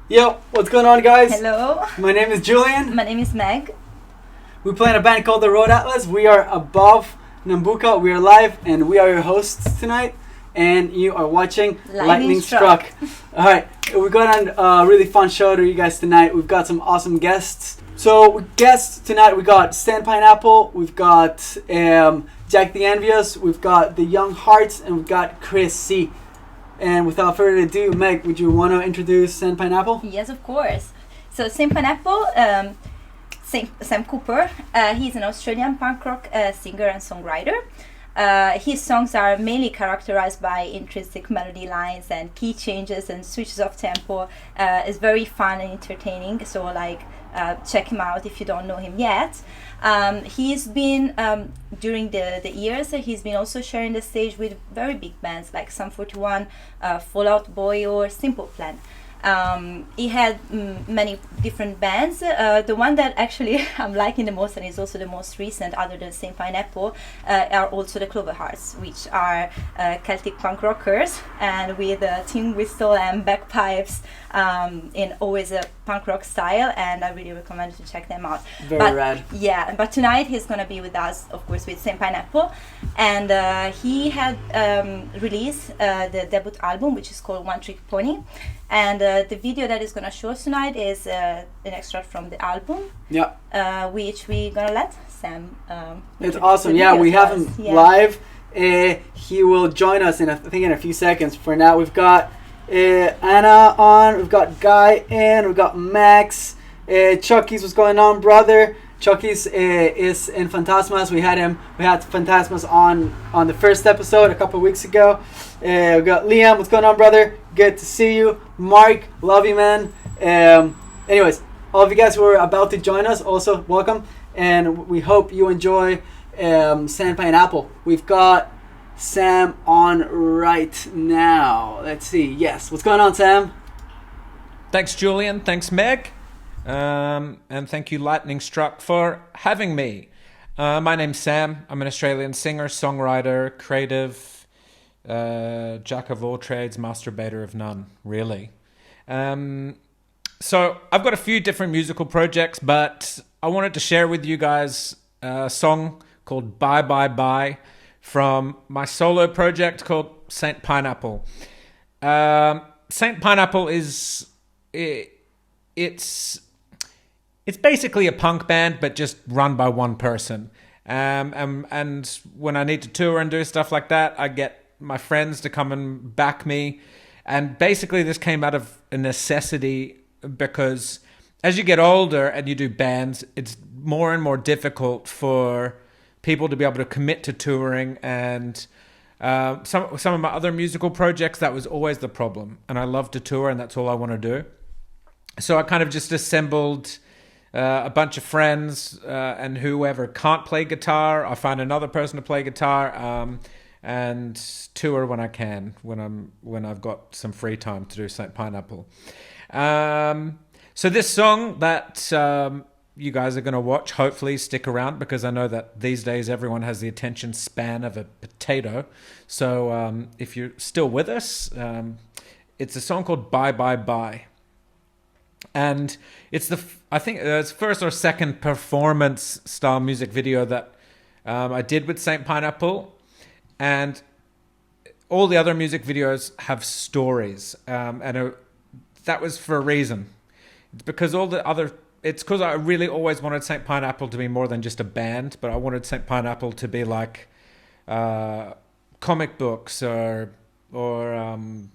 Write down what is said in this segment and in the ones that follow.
Yo, what's going on, guys? Hello, My name is Julian. my name is Meg. We play in a band called the Road Atlas. We are above Nambuka. We are live, and we are your hosts tonight. And you are watching Lightning Struck. All right, we got on a really fun show to you guys tonight. We've got some awesome guests. So, guests tonight, we got Stan Pineapple, we've got Jack the Envious, we've got the Young Hearts, and we've got Chris C. And without further ado, Meg, would you want to introduce Sam Pineapple? Yes, of course. So Sam Pineapple, Sam Cooper, he's an Australian punk rock singer and songwriter. His songs are mainly characterized by intrinsic melody lines and key changes and switches of tempo. It's very fun and entertaining, so check him out if you don't know him yet. He's been, during the years, he's been also sharing the stage with very big bands like Sum 41, Fall Out Boy or Simple Plan. He had many different bands. The one that actually I'm liking the most and is also the most recent, other than Saint Pineapple, are also the Clover Hearts, which are Celtic punk rockers, and with tin whistle and bagpipes in always a punk rock style. And I really recommend to check them out. Very rad. Yeah, but tonight he's gonna be with us, of course, with Saint Pineapple, and he had released the debut album, which is called One Trick Pony. And the video that is going to show us tonight is an extract from the album, which we're going to let Sam. It's awesome. Yeah, we have him live. He will join us in, I think, in a few seconds. For now, we've got Anna on, we've got Guy in, we've got Max. Chucky's, what's going on, brother? Chucky's is in Phantasmas. We had Phantasmas on the first episode a couple of weeks ago. We got Liam, what's going on, brother? Good to see you. Mark, love you, man. Anyways, all of you guys who are about to join us, also welcome, and we hope you enjoy Sam Pineapple. We've got Sam on right now. Let's see. Yes, what's going on, Sam? Thanks, Julian. Thanks, Meg. And thank you, Lightning Struck, for having me. My name's Sam. I'm an Australian singer, songwriter, creative, jack of all trades, masturbator of none, really. So I've got a few different musical projects, but I wanted to share with you guys a song called Bye Bye Bye from my solo project called Saint Pineapple. Saint Pineapple is... It's basically a punk band, but just run by one person. And when I need to tour and do stuff like that, I get my friends to come and back me. And basically this came out of a necessity because as you get older and you do bands, it's more and more difficult for people to be able to commit to touring. And some of my other musical projects, that was always the problem. And I love to tour, and that's all I want to do. So I kind of just assembled a bunch of friends, and whoever can't play guitar, I find another person to play guitar, and tour when I can, when I've got some free time to do Saint Pineapple. So this song that you guys are going to watch, hopefully stick around, because I know that these days everyone has the attention span of a potato. So if you're still with us, it's a song called Bye Bye Bye. And it's I think it's first or second performance style music video that I did with Saint Pineapple, and all the other music videos have stories, and that was for a reason. It's because because I really always wanted Saint Pineapple to be more than just a band, but I wanted Saint Pineapple to be like comic books or online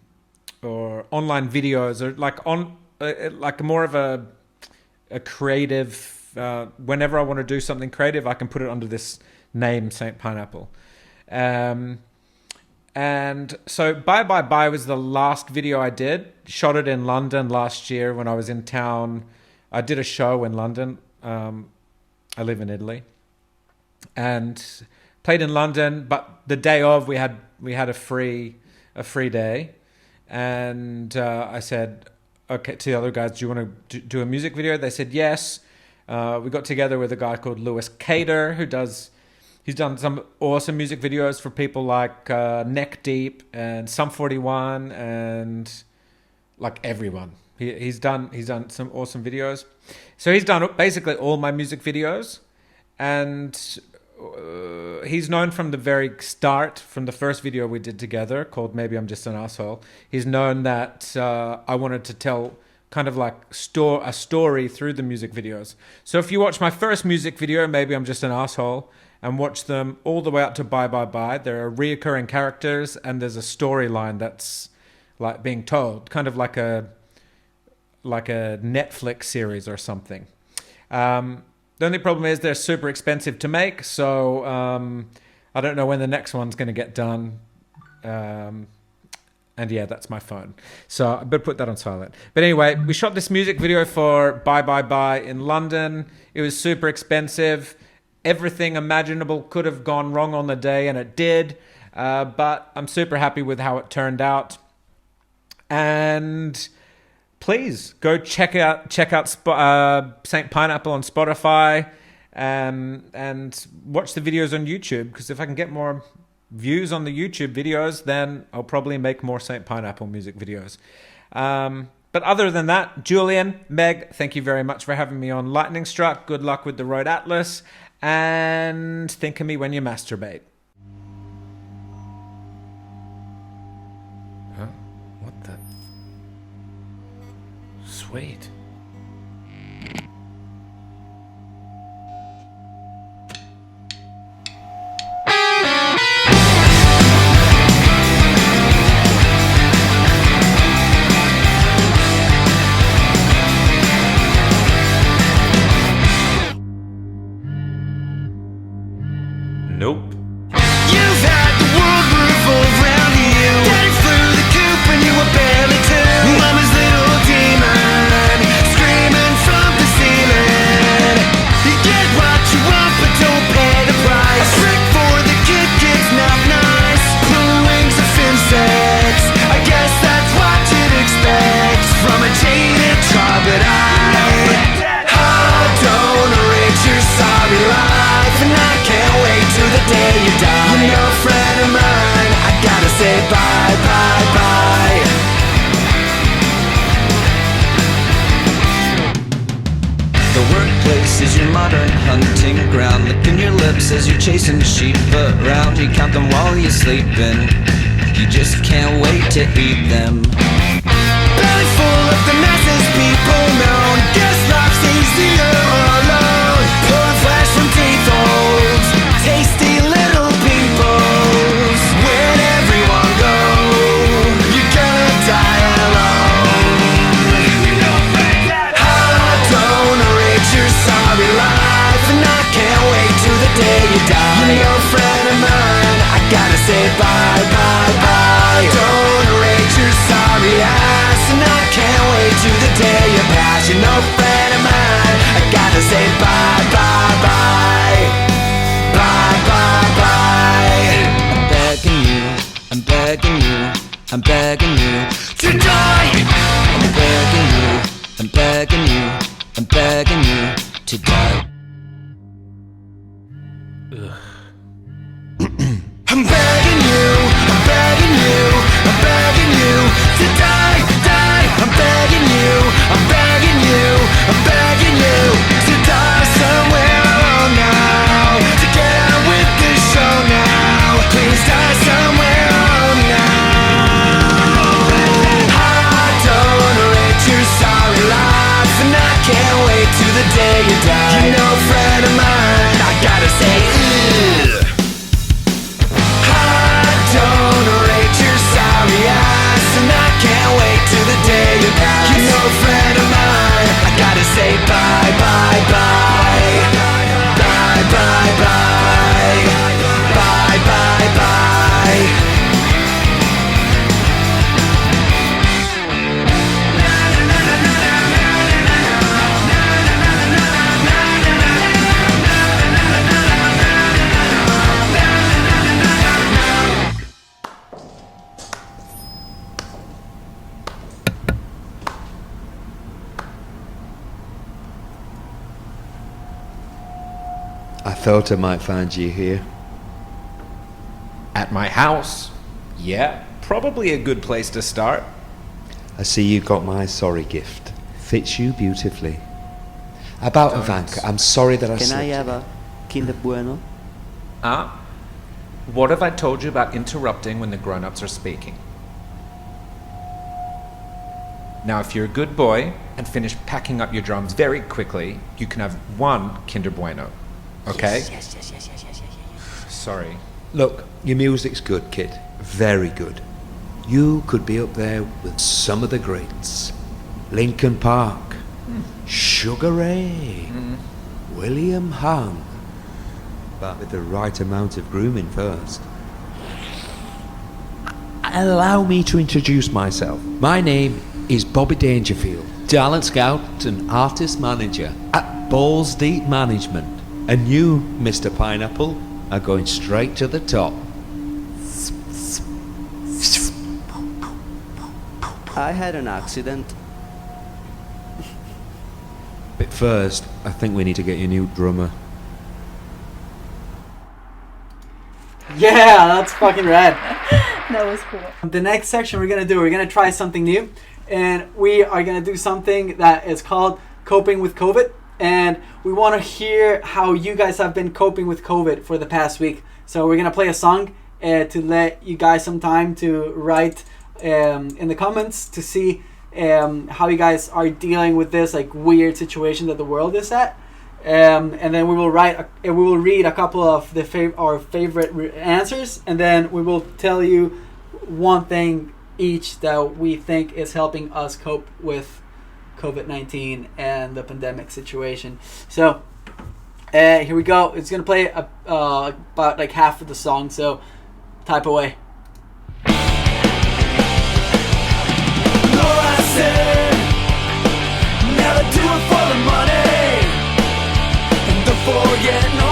videos, or like more of a creative, whenever I want to do something creative, I can put it under this name, Saint Pineapple. And so Bye Bye Bye was the last video I did. Shot it in London last year when I was in town. I did a show in London. I live in Italy. And played in London, but the day of we had a free day. And I said, okay, to the other guys, do you want to do a music video? They said yes. We got together with a guy called Lewis Cater, he's done some awesome music videos for people like Neck Deep and Sum 41 and like everyone. He's done some awesome videos. So he's done basically all my music videos, and he's known from the very start, from the first video we did together called Maybe I'm Just an Asshole. He's known that I wanted to tell kind of like a story through the music videos. So if you watch my first music video, Maybe I'm Just an Asshole, and watch them all the way up to Bye Bye Bye, there are reoccurring characters and there's a storyline that's like being told, kind of like a Netflix series or something. The only problem is they're super expensive to make, so I don't know when the next one's going to get done. And yeah, that's my phone. So I better put that on silent. But anyway, we shot this music video for Bye Bye Bye in London. It was super expensive. Everything imaginable could have gone wrong on the day, and it did. But I'm super happy with how it turned out. And please go check out Saint Pineapple on Spotify, and watch the videos on YouTube, because if I can get more views on the YouTube videos, then I'll probably make more Saint Pineapple music videos. But other than that, Julian, Meg, thank you very much for having me on Lightning Struck. Good luck with the Rode Atlas, and think of me when you masturbate. Huh? What the? Sweet. Nope. You've had the world revolve around you. Getting through the coop when you were barely two. Mama's little demon screaming from the ceiling. You get what you want but don't pay the price. A trick for the kid, kids not nice. Blue wings of insects, I guess that's what you'd expect from a jaded troglodyte. Don't rate your sorry life, and I can't wait till the day you die. You're no friend of mine, I gotta say bye, bye, bye. The workplace is your modern hunting ground. Licking your lips as you're chasing sheep around. You count them while you're sleeping, you just can't wait to eat them. Belly full of the masses people known. Guess life's easier alone. Pulling flesh from teeth holes. Tasty little peoples. Where'd everyone go? You're gonna die alone. Don't rate your sorry life, and I can't wait till the day you die. You're no friend of mine, I gotta say bye, bye, bye. Don't rate your sorry ass, and I can't wait till the day you pass. You're no friend of mine, I gotta say bye, bye, bye. Bye, bye, bye. I'm begging you, I'm begging you, I'm begging you to die. I'm begging you, I'm begging you, I'm begging you to die. I'm begging you, I'm begging you, I'm begging you to die, die. I'm begging you, I'm begging you, I'm begging you to die somewhere alone now. To get on with the show now. Please die somewhere alone now. I don't rate your sorry life, and I can't wait till the day you die. You're no friend of mine, I gotta say ugh. Don't rate your sorry ass, and I can't wait till the day you pass. You're no friend of mine, I gotta say bye, bye, bye. Bye, bye, bye. Bye, bye, bye. I thought I might find you here. At my house? Yeah, probably a good place to start. I see you got my sorry gift. Fits you beautifully. About Ivanka, I'm sorry that I Can I slipped. have a Kinder Bueno? What have I told you about interrupting when the grown-ups are speaking? Now, if you're a good boy and finish packing up your drums very quickly, you can have one Kinder Bueno. Okay? Yes. Sorry. Look, your music's good, kid. Very good. You could be up there with some of the greats. Linkin Park, Sugar Ray, William Hung. But with the right amount of grooming first. Allow me to introduce myself. My name is Bobby Dangerfield, talent scout and artist manager at Balls Deep Management. And you, Mr. Pineapple, are going straight to the top. I had an accident. But first, I think we need to get you a new drummer. Yeah, that's fucking rad. That was cool. The next section we're gonna try something new, and we are gonna do something that is called coping with COVID, and we want to hear how you guys have been coping with COVID for the past week. So we're gonna play a song to let you guys some time to write in the comments to see how you guys are dealing with this like weird situation that the world is at. And then we will read a couple of our favorite answers, and then we will tell you one thing each that we think is helping us cope with COVID-19 and the pandemic situation. So here we go. It's gonna play about like half of the song, so type away. Laura said, never do it for the money. And don't forget, no.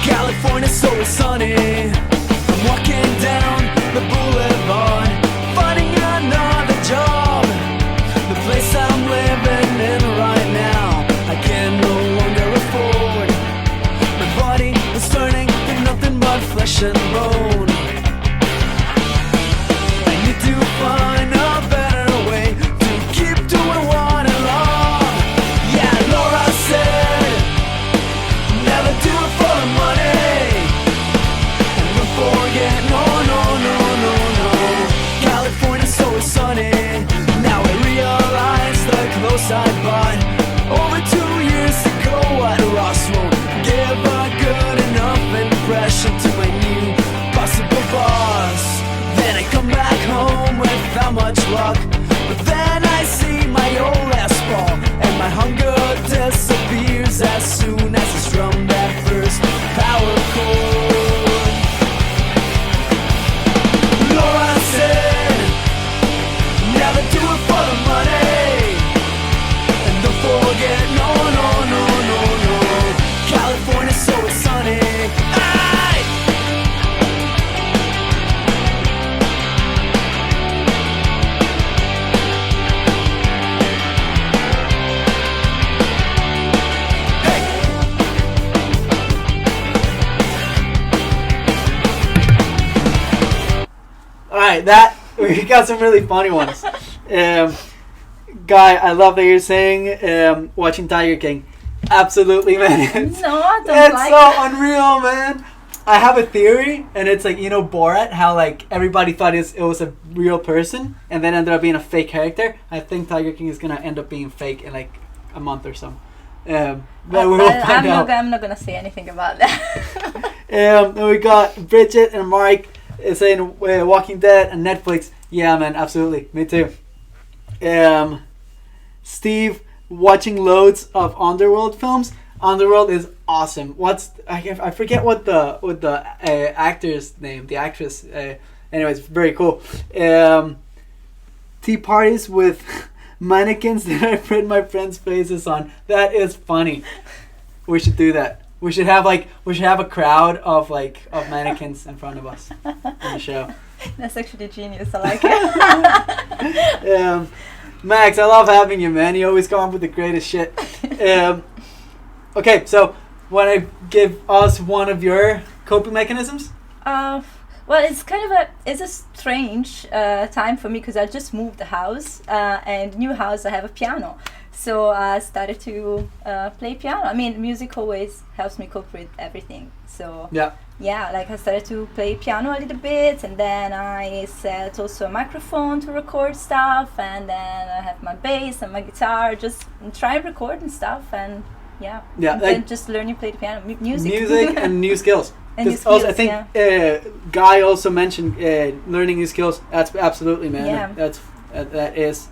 California's so sunny. I'm walking down the boulevard, finding another job. The place I'm living in right now, I can no longer afford. My body is turning to nothing but flesh and bone. I need to find a better way to keep doing what I love. Yeah, Laura said, never do it for the money. And don't forget, no. California's so sunny. Now I realize the clothes I bought over 2 years ago at Ross won't give a good enough impression to my new possible boss. Then I come back home without much luck, but then I see my old Les Paul, and my hunger disappears as soon as I strum that first power chord. Laura said, never do it for the money. And don't forget, no. California's so sunny. Aye! Alright, we got some really funny ones. Guy, I love that you're saying watching Tiger King. Absolutely, man. No, I don't It's like so it. unreal, man. I have a theory, and it's like, you know, Borat, how like everybody thought it was a real person, and then ended up being a fake character. I think Tiger King is gonna end up being fake in like a month or so. But we will find out. I'm not gonna say anything about that. And we got Bridget and Mike saying Walking Dead and Netflix. Yeah, man, absolutely. Me too. Steve watching loads of Underworld films. Underworld is awesome. I forget what the actor's name, the actress. Anyways, very cool. Tea parties with mannequins that I print my friends' faces on. That is funny. We should do that. We should have a crowd of mannequins in front of us on the show. That's actually genius. I like it. Max, I love having you, man. You always come up with the greatest shit. Okay, so want to give us one of your coping mechanisms? Well, Well, it's a strange time for me because I just moved the house, and new house I have a piano, so I started to play piano. I mean, music always helps me cope with everything. So yeah, like I started to play piano a little bit, and then I set also a microphone to record stuff, and then I have my bass and my guitar, just try recording stuff, and and like then just learning to play the piano, music and new skills. And new Also, I skills, think Guy also mentioned learning new skills. That's absolutely, man. Yeah. That is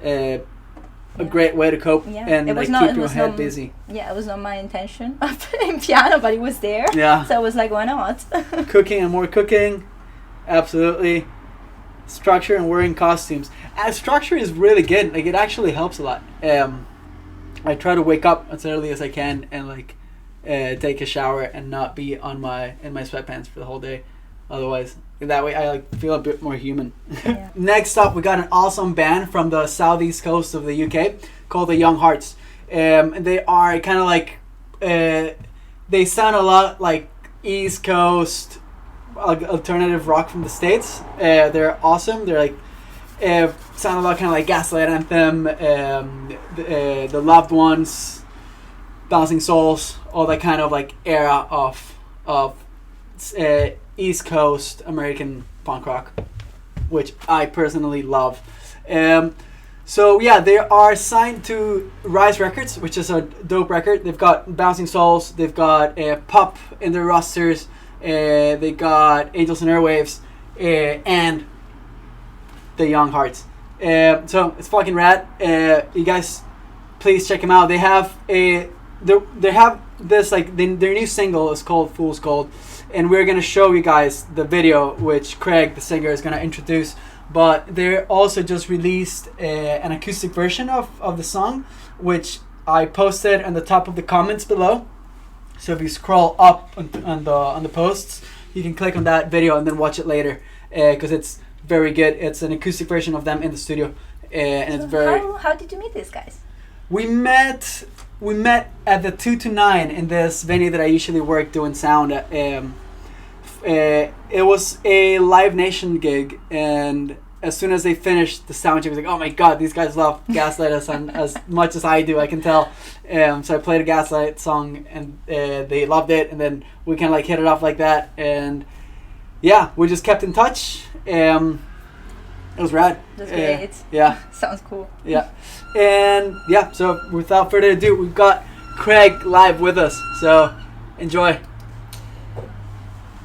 a great way to cope and it was keep your head busy. Yeah, it was not my intention of playing piano, but it was there. Yeah. So I was like, why not? Cooking and more cooking, absolutely. Structure and wearing costumes. Structure is really good. Like, it actually helps a lot. I try to wake up as early as I can and take a shower and not be in my sweatpants for the whole day. Otherwise, that way I feel a bit more human. Yeah. Next up, we got an awesome band from the southeast coast of the UK called the Young Hearts. They are kind of they sound a lot like East Coast alternative rock from the States. They're awesome. They're sound a lot kind of like Gaslight Anthem, the Loved Ones, Bouncing Souls, all that kind of era of East Coast American punk rock, which I personally love. So yeah, they are signed to Rise Records, which is a dope record. They've got Bouncing Souls, they've got Pop in their rosters, they got Angels and Airwaves, and the Young Hearts. So it's fucking rad. You guys, please check them out. They have this their new single is called Fool's Gold, and we're gonna show you guys the video, which Craig, the singer, is gonna introduce. But they also just released an acoustic version of the song, which I posted on the top of the comments below. So if you scroll up on the posts, you can click on that video and then watch it later, because it's very good. It's an acoustic version of them in the studio, and So it's very. how did you meet these guys? We met at the 2 to 9 in this venue that I usually work doing sound at. It was a Live Nation gig, and as soon as they finished the sound check, I was like, oh my god, these guys love Gaslight as much as I do, I can tell. So I played a Gaslight song, and they loved it, and then we kind of hit it off like that, and yeah, we just kept in touch. It was rad. That's great. Yeah. Sounds cool. Yeah. And yeah, so without further ado, we've got Craig live with us. So enjoy.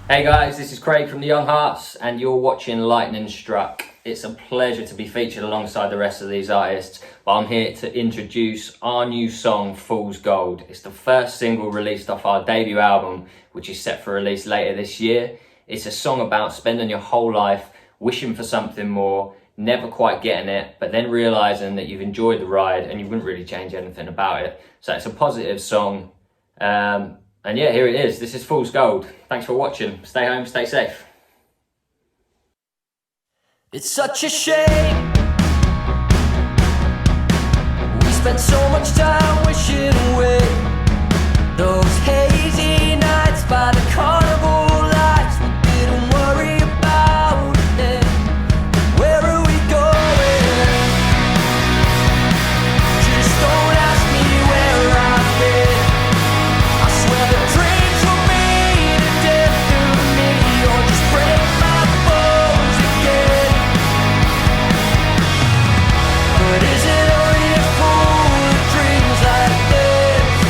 Hey guys, this is Craig from the Young Hearts, and you're watching Lightning Struck. It's a pleasure to be featured alongside the rest of these artists, but I'm here to introduce our new song, Fool's Gold. It's the first single released off our debut album, which is set for release later this year. It's a song about spending your whole life wishing for something more, never quite getting it, but then realising that you've enjoyed the ride and you wouldn't really change anything about it. So it's a positive song. And yeah, here it is. This is Fool's Gold. Thanks for watching. Stay home, stay safe. It's such a shame we spent so much time wishing away those hazy nights by the carnival lights. We didn't worry about it. Where are we going? Just don't ask me where I've been. I swear the dreams were made to death through me, or just break my bones again. But is it only a fool who dreams like this?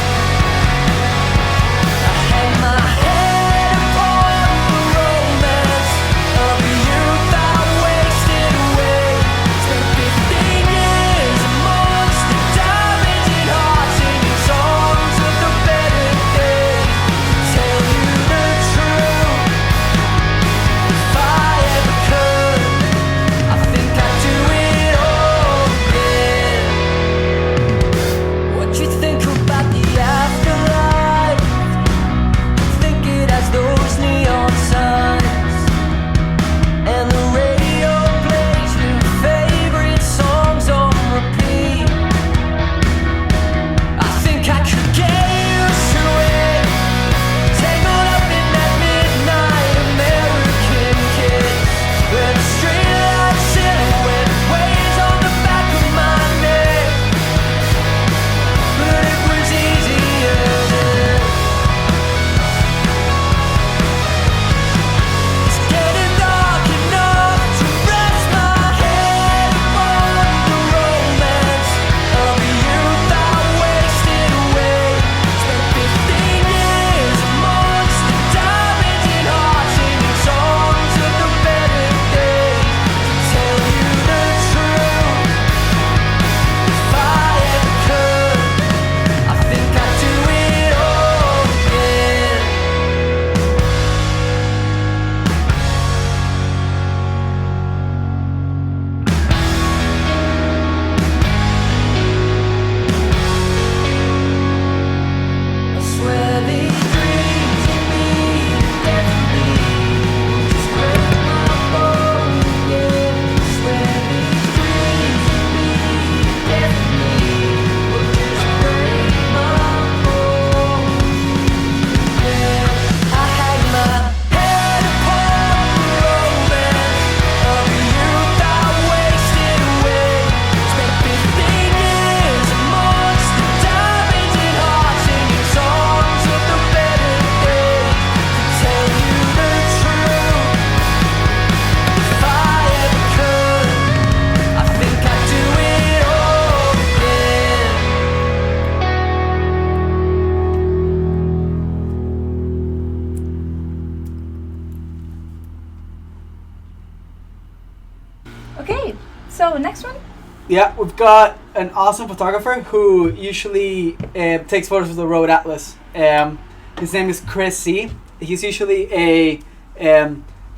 Yeah, we've got an awesome photographer who usually takes photos with the Rode Atlas. His name is Chris C. He's usually a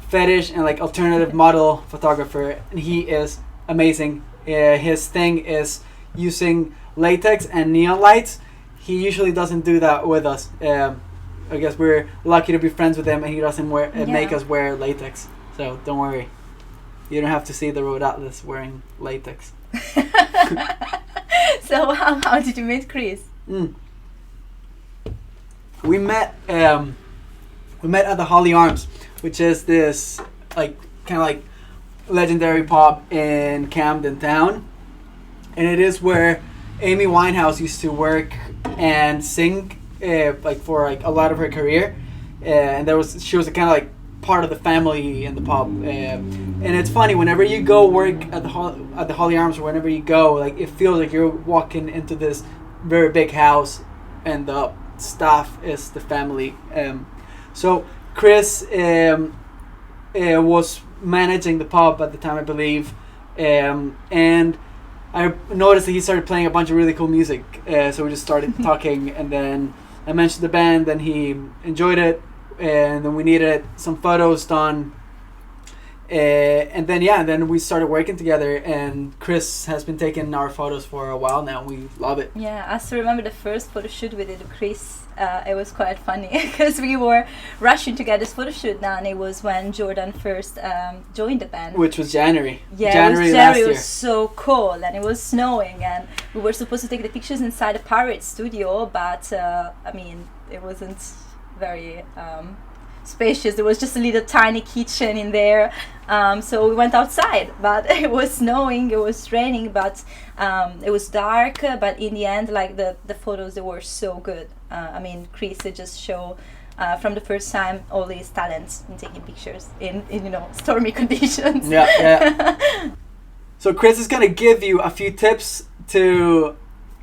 fetish and like alternative model photographer, and he is amazing. His thing is using latex and neon lights. He usually doesn't do that with us. I guess we're lucky to be friends with him, and he doesn't make us wear latex. So don't worry, you don't have to see the Rode Atlas wearing latex. So how did you meet Chris? We met at the Holly Arms, which is this like kind of like legendary pub in Camden Town, and it is where Amy Winehouse used to work and sing like for like a lot of her career, and she was kind of like part of the family in the pub, and it's funny whenever you go work at the Holly Arms, or whenever you go, like it feels like you're walking into this very big house, and the staff is the family. So Chris was managing the pub at the time, I believe, and I noticed that he started playing a bunch of really cool music, so we just started talking, and then I mentioned the band, then he enjoyed it, and then we needed some photos done, and then we started working together, and Chris has been taking our photos for a while now. We love it. Yeah, I still remember the first photo shoot we did with Chris. It was quite funny because we were rushing to get this photo shoot done. It was when Jordan first joined the band, which was January. Yeah, January last year. It was so cold and it was snowing, and we were supposed to take the pictures inside the Pirate studio, but I mean, it wasn't very spacious. There was just a little tiny kitchen in there, so we went outside, but it was snowing, it was raining, but it was dark, but in the end, like the photos, they were so good. I mean, Chris just showed from the first time all his talents in taking pictures in stormy conditions. Yeah. So Chris is gonna give you a few tips to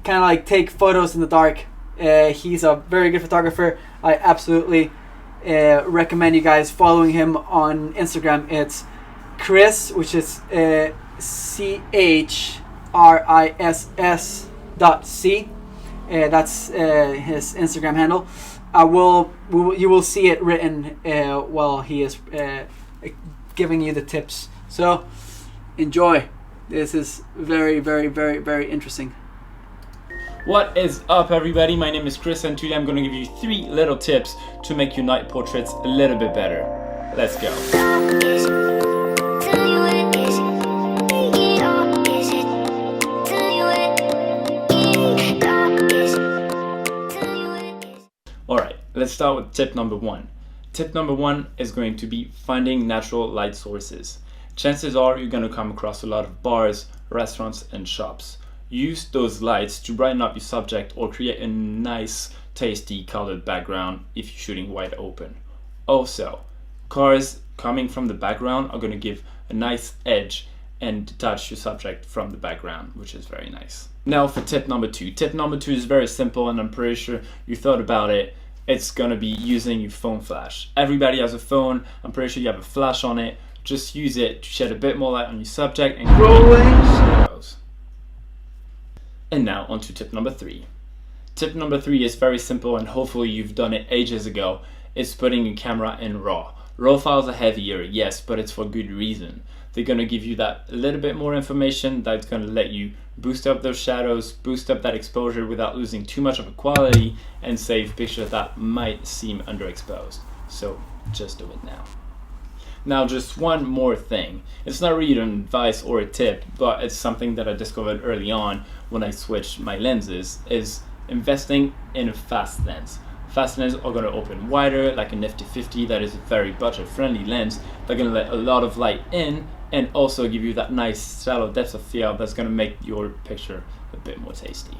kind of like take photos in the dark. He's a very good photographer. I absolutely recommend you guys following him on Instagram. It's Chris, which is CHRISS.C. That's his Instagram handle. You will see it written while he is giving you the tips. So enjoy. This is very, very, very, very interesting. What is up, everybody? My name is Chris, and today I'm going to give you 3 little tips to make your night portraits a little bit better. Let's go. Alright, let's start with tip number 1. Tip number 1 is going to be finding natural light sources. Chances are you're going to come across a lot of bars, restaurants, and shops. Use those lights to brighten up your subject or create a nice, tasty colored background if you're shooting wide open. Also, cars coming from the background are going to give a nice edge and detach your subject from the background, which is very nice. Now for tip number 2. Tip number 2 is very simple, and I'm pretty sure you thought about it. It's going to be using your phone flash. Everybody has a phone. I'm pretty sure you have a flash on it. Just use it to shed a bit more light on your subject and create shadows. And now on to tip number 3. Tip number 3 is very simple, and hopefully you've done it ages ago. It's putting your camera in RAW. RAW files are heavier, yes, but it's for good reason. They're going to give you that little bit more information that's going to let you boost up those shadows, boost up that exposure without losing too much of a quality, and save pictures that might seem underexposed. So just do it now. Now, just one more thing. It's not really an advice or a tip, but it's something that I discovered early on when I switched my lenses, is investing in a fast lens. Fast lenses are going to open wider, like a Nifty 50. That is a very budget-friendly lens. They're going to let a lot of light in and also give you that nice shallow depth of field that's going to make your picture a bit more tasty.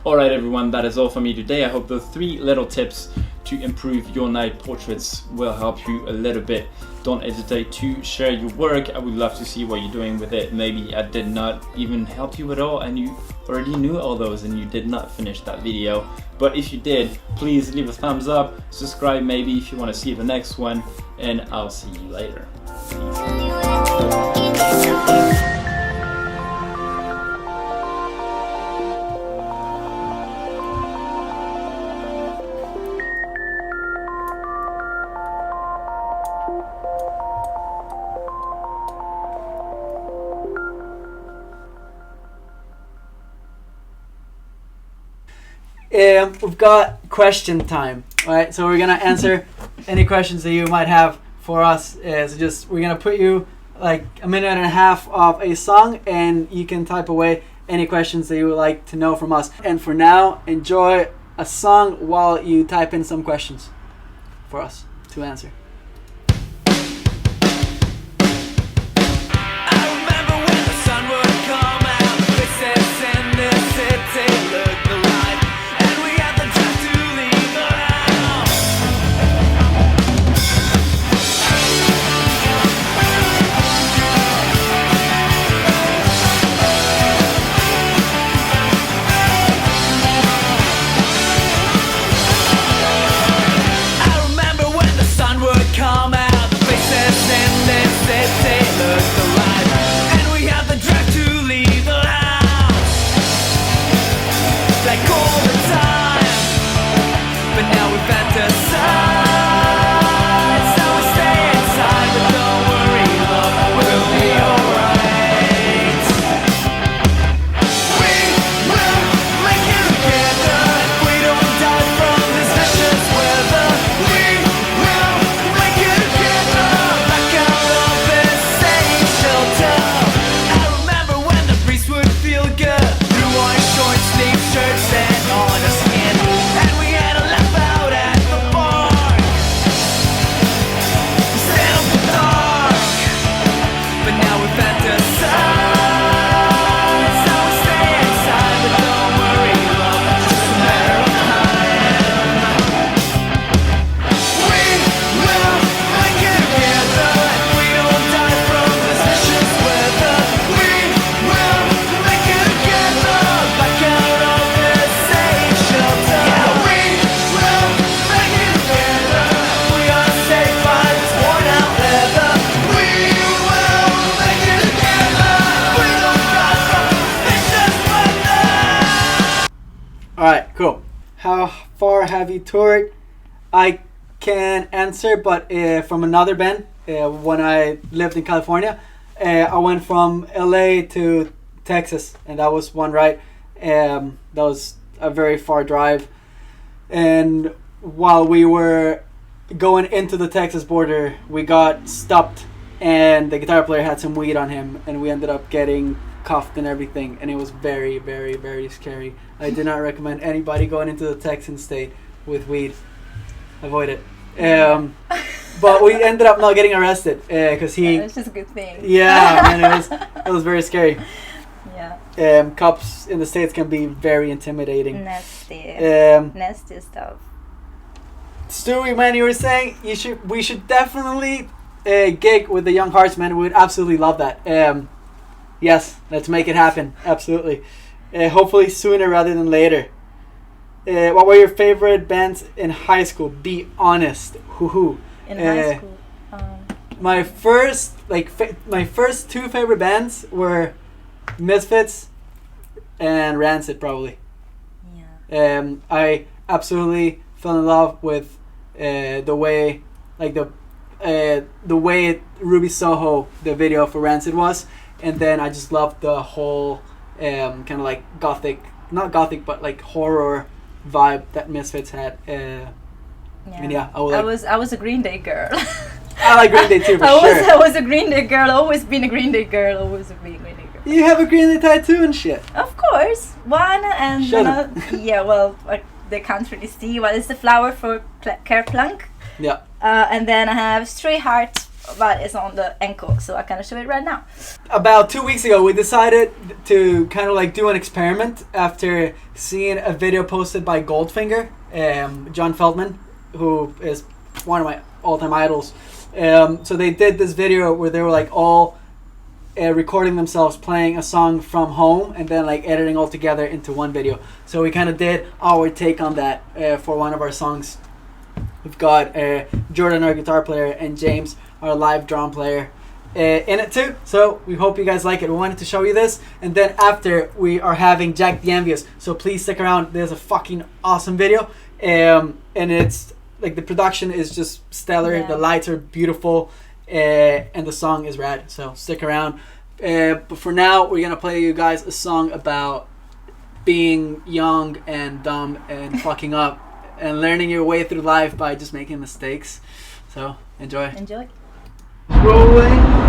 Alright everyone, that is all for me today. I hope those 3 little tips to improve your night portraits will help you a little bit. Don't hesitate to share your work. I would love to see what you're doing with it. Maybe I did not even help you at all and you already knew all those and you did not finish that video. But if you did, please leave a thumbs up, subscribe maybe if you want to see the next one, and I'll see you later. we've got question time. All right, so we're gonna answer any questions that you might have for us. We're gonna put you like a minute and a half of a song, and you can type away any questions that you would like to know from us. And for now, enjoy a song while you type in some questions for us to answer. Alright, cool. How far have you toured? I can answer, but from another band. When I lived in California, I went from LA to Texas, and that was one ride. That was a very far drive. And while we were going into the Texas border, we got stopped, and the guitar player had some weed on him, and we ended up getting cuffed and everything, and it was very, very, very scary. I do not recommend anybody going into the Texan state with weed. Avoid it. But we ended up not getting arrested because he. It's just a good thing. Yeah, and it was very scary. Yeah. Cops in the States can be very intimidating. Nasty. Nasty stuff. Stewie, man, you were saying we should definitely gig with the Young Hearts, man. We would absolutely love that. Yes, let's make it happen. Absolutely. Hopefully sooner rather than later. What were your favorite bands in high school? Be honest. Hoo-hoo. In high school? My first two favorite bands were Misfits and Rancid, probably. Yeah. I absolutely fell in love with the way Ruby Soho, the video for Rancid was, and then I just loved the whole kind of like not gothic, but like horror vibe that Misfits had. And yeah, I was a Green Day girl. I like Green Day too, for sure. I was a Green Day girl. Always been a Green Day girl. Always a Green Day girl. You have a Green Day tattoo and shit. Of course, one and yeah. Well, they can't really see. Well, it's the flower for Kerplunk. Yeah. And then I have Stray Heart, but it's on the ankle, so I kind of show it right now. About 2 weeks ago, we decided to kind of like do an experiment after seeing a video posted by Goldfinger, John Feldman, who is one of my all-time idols. So they did this video where they were like all recording themselves playing a song from home and then like editing all together into one video. So we kind of did our take on that for one of our songs. We've got Jordan, our guitar player, and James, our live drum player, in it too. So we hope you guys like it. We wanted to show you this, and then after we are having Jack the Envious. So please stick around. There's a fucking awesome video, and it's like the production is just stellar. Yeah. The lights are beautiful, and the song is rad. So stick around. But for now, we're gonna play you guys a song about being young and dumb and fucking up and learning your way through life by just making mistakes. So enjoy. Enjoy. Rolling.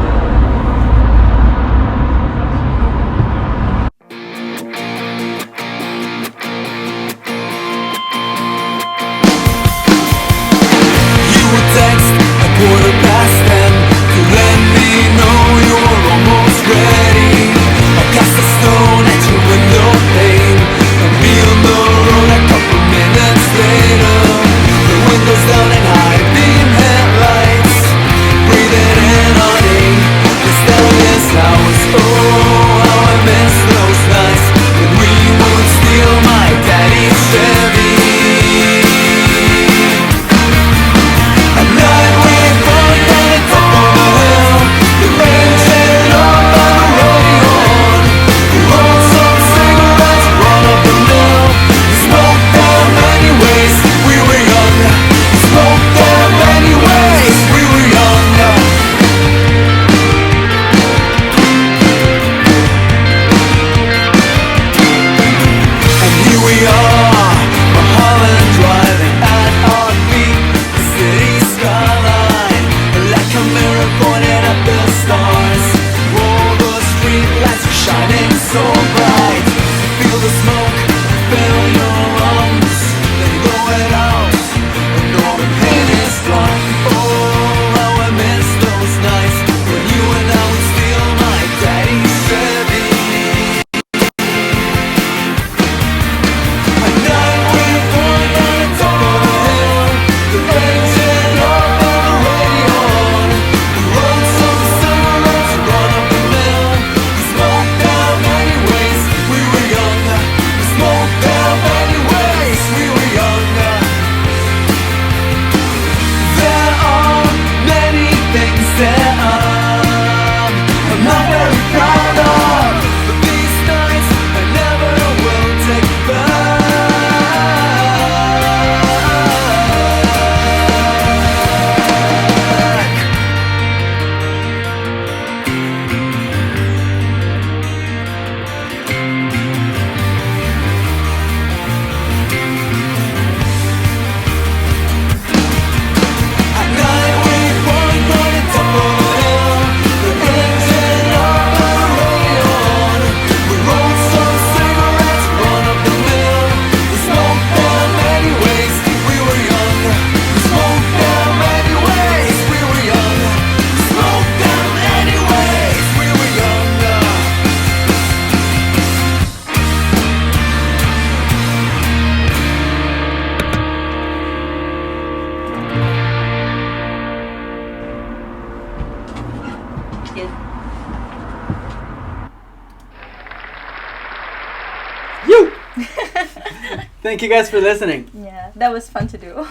Thank you guys for listening. Yeah, that was fun to do.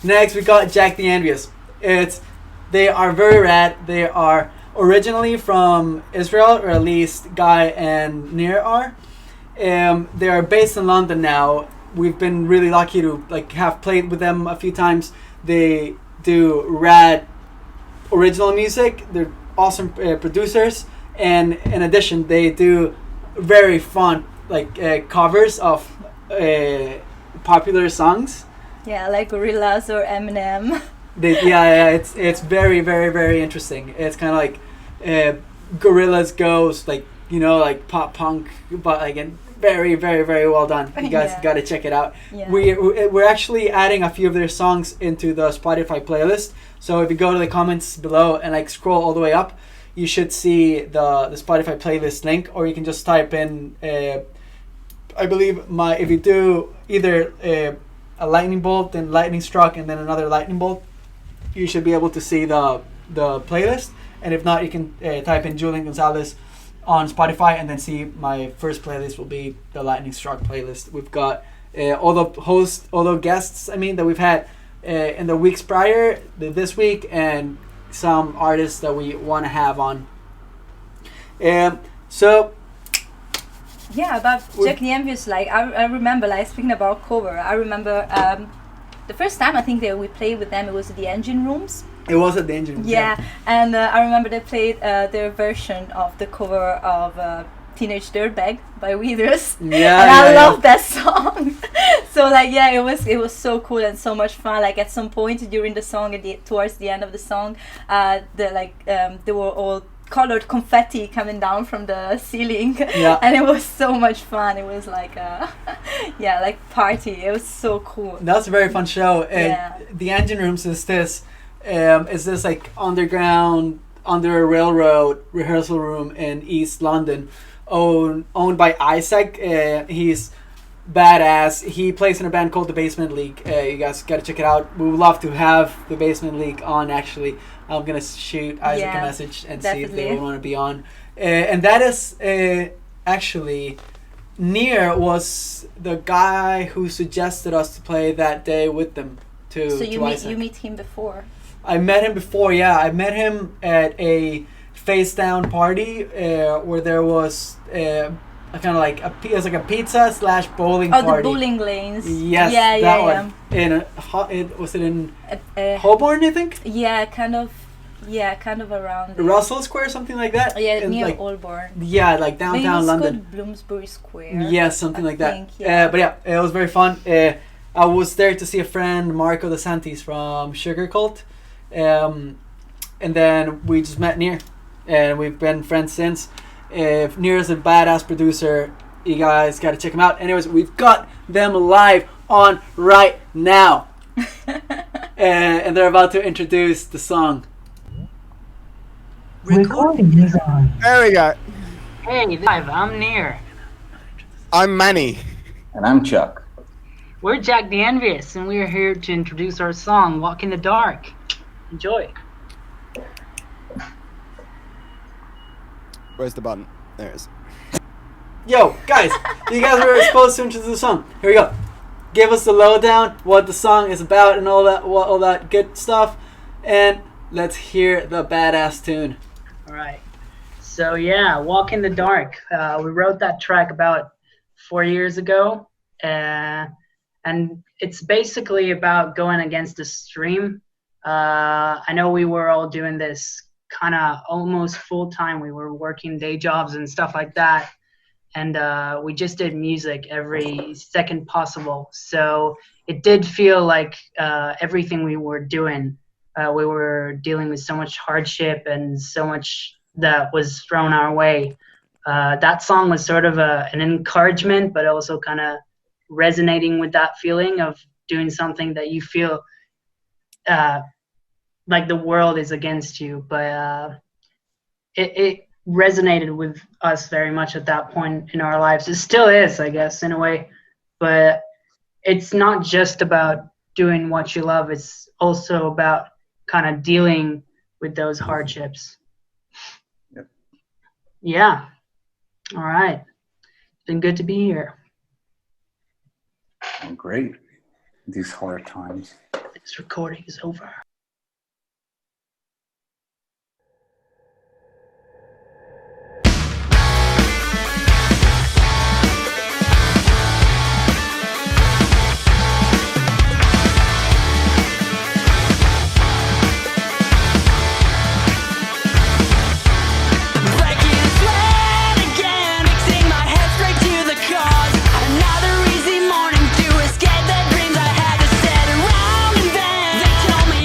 Next, we got Jack the Envious. They are very rad. They are originally from Israel, or at least Guy and Nir are. They are based in London now. We've been really lucky to have played with them a few times. They do rad original music. They're awesome producers, and in addition, they do very fun covers of popular songs. Yeah, like Gorillaz or Eminem. It's very, very, very interesting. It's kind of like Gorillaz goes pop punk, but again, very, very, very well done. You guys got to check it out. Yeah. We're actually adding a few of their songs into the Spotify playlist. So if you go to the comments below and scroll all the way up, you should see the Spotify playlist link, or you can just type in. I believe if you do either a lightning bolt, then lightning struck, and then another lightning bolt, you should be able to see the playlist. And if not, you can type in Julian Gonzalez on Spotify, and then see my first playlist will be the lightning struck playlist. We've got all the guests that we've had in the weeks prior, this week, and some artists that we want to have on. Yeah, about Jack the Envious, I remember, speaking about cover, I remember the first time I think that we played with them, it was at the Engine Rooms. It was at the Engine Rooms. Yeah, and I remember they played their version of the cover of Teenage Dirtbag by Weeders. Yeah, and I yeah, love that song. So like yeah, it was so cool and so much fun. Like at some point during the song, towards the end of the song, they were all colored confetti coming down from the ceiling, and it was so much fun. It was like a like party. It was so cool. That's a very fun show. The Engine Rooms is this like underground, under a railroad rehearsal room in East London, owned by Isaac. He's badass. He plays in a band called The Basement League. You guys gotta check it out. We would love to have The Basement League on, actually. I'm gonna shoot Isaac a message and see if they want to be on. And that is actually, Near was the guy who suggested us to play that day with them. So you meet him before? I met him before. Yeah, I met him at a face down party where there was it was like a pizza / bowling party. Oh, the bowling lanes. Yes, that one. Was it in Holborn, I think? Yeah, kind of around there. Russell Square, something like that. Yeah, near Holborn. Yeah, like downtown London. Maybe it's called Bloomsbury Square. Yeah, something like that. But yeah, it was very fun. I was there to see a friend, Marco DeSantis from Sugar Cult, and then we just met Near, and we've been friends since. Near is a badass producer. You guys got to check him out. Anyways, we've got them live on right now. And they're about to introduce the song. Recording is on. There we go. Hey, live, I'm Near. I'm Manny. And I'm Chuck. We're Jack the Envious, and we're here to introduce our song, Walk in the Dark. Enjoy. Where's the button? There it is. Yo, guys, you guys were supposed to introduce the song. Here we go. Give us the lowdown, what the song is about, and all that good stuff, and let's hear the badass tune. All right. So yeah, Walk in the Dark. We wrote that track about 4 years ago, and it's basically about going against the stream. I know we were all doing this kind of almost full time. We were working day jobs and stuff like that, and we just did music every second possible. So it did feel like everything we were doing, we were dealing with so much hardship and so much that was thrown our way. That song was sort of an encouragement, but also kind of resonating with that feeling of doing something that you feel like the world is against you. But it resonated with us very much at that point in our lives. It still is, I guess, in a way. But it's not just about doing what you love. It's also about kind of dealing with those hardships. Yep. Yeah. All right. It's been good to be here. Oh, great. These hard times. This recording is over. Another easy morning to escape the dreams I had to set around and then they told me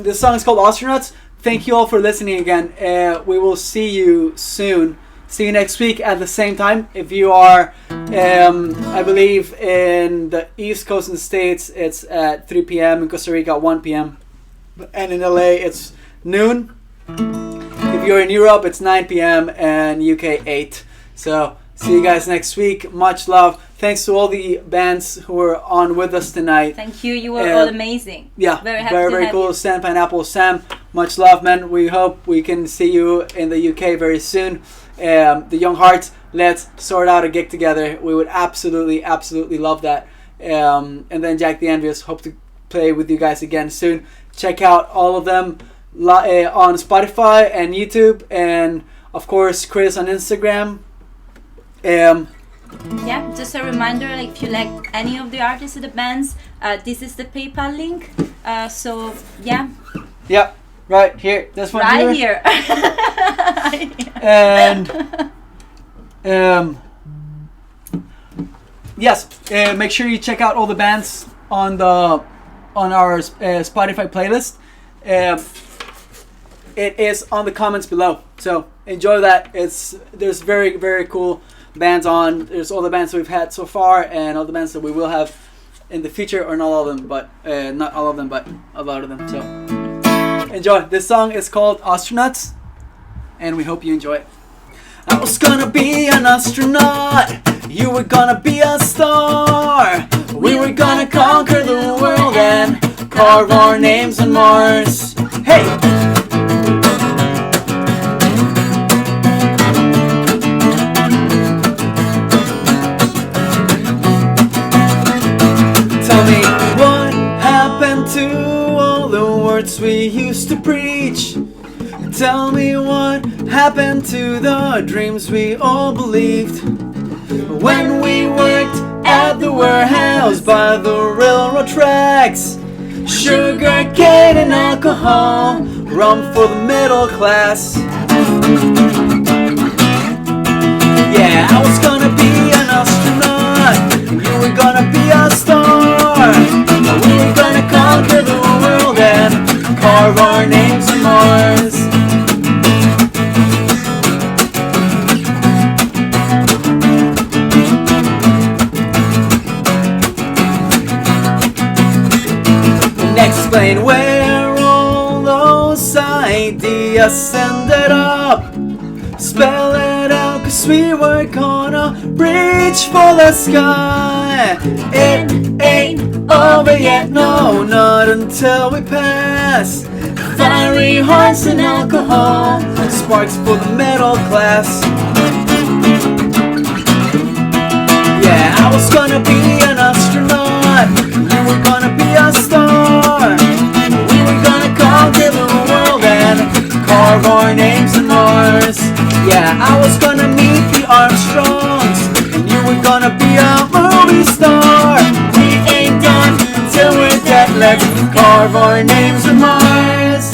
This song is called Astronauts. Thank you all for listening again. We will see you soon. See you next week at the same time. If you are, I believe, in the East Coast in the States, it's at 3 p.m. In Costa Rica, 1 p.m. And in LA, it's noon. If you're in Europe, it's 9 p.m. and UK 8. So see you guys next week. Much love. Thanks to all the bands who were on with us tonight. Thank you. You were all amazing. Yeah, very happy to very have cool. you. Sam Pineapple, Sam, much love, man. We hope we can see you in the UK very soon. The Young Hearts, let's sort out a gig together. We would absolutely love that. And then Jack the Envious, hope to play with you guys again soon. Check out all of them on Spotify and YouTube, and of course Chris on Instagram. Yeah, just a reminder, like, if you like any of the artists of the bands, this is the PayPal link. So yeah. Yeah, right here. This one right here. And yes, make sure you check out all the bands on our Spotify playlist. It is on the comments below, so enjoy that. There's very cool bands on. There's all the bands that we've had so far and all the bands that we will have in the future, or not all of them, but not all of them, but a lot of them. So enjoy. This song is called Astronauts, and we hope you enjoy it. I was gonna be an astronaut, you were gonna be a star. We were gonna conquer the world and carve our names on Mars. Hey! Tell me, what happened to all the words we used to preach? Tell me, what happened to the dreams we all believed? When we worked at the warehouse by the railroad tracks, sugar cane and alcohol, rum for the middle class. Yeah, I was gonna be an astronaut, you were gonna be a star. We were gonna conquer the world and carve our names on Mars. Explain where all those ideas ended up. Spell it out, 'cause we were gonna reach for the sky. It ain't over yet, no, not until we pass. Fiery hearts and alcohol, sparks for the middle class. Yeah, I was gonna be an astronaut, you were gonna be a star. We were gonna conquer the world and carve our names on Mars. Yeah, I was gonna meet the Armstrongs, and you were gonna be a movie star. We ain't done till we're dead, let's carve our names on Mars.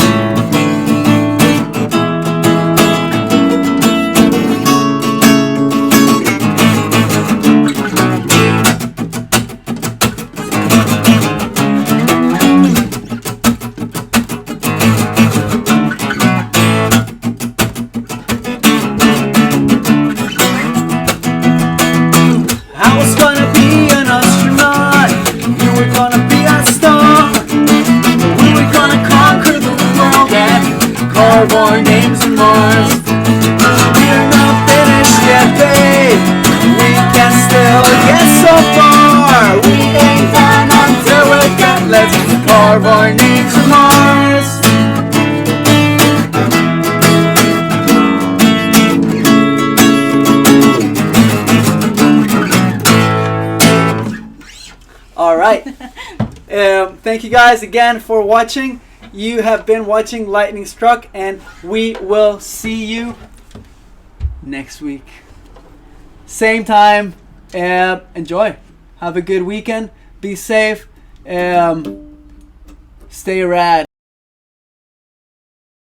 Our names on Mars. We're not finished yet, babe. We can still get so far. We ain't done until we get. Let's carve our names on Mars. All right. Thank you guys again for watching. You have been watching Lightning Struck, and we will see you next week. Same time. Enjoy. Have a good weekend. Be safe. Stay rad.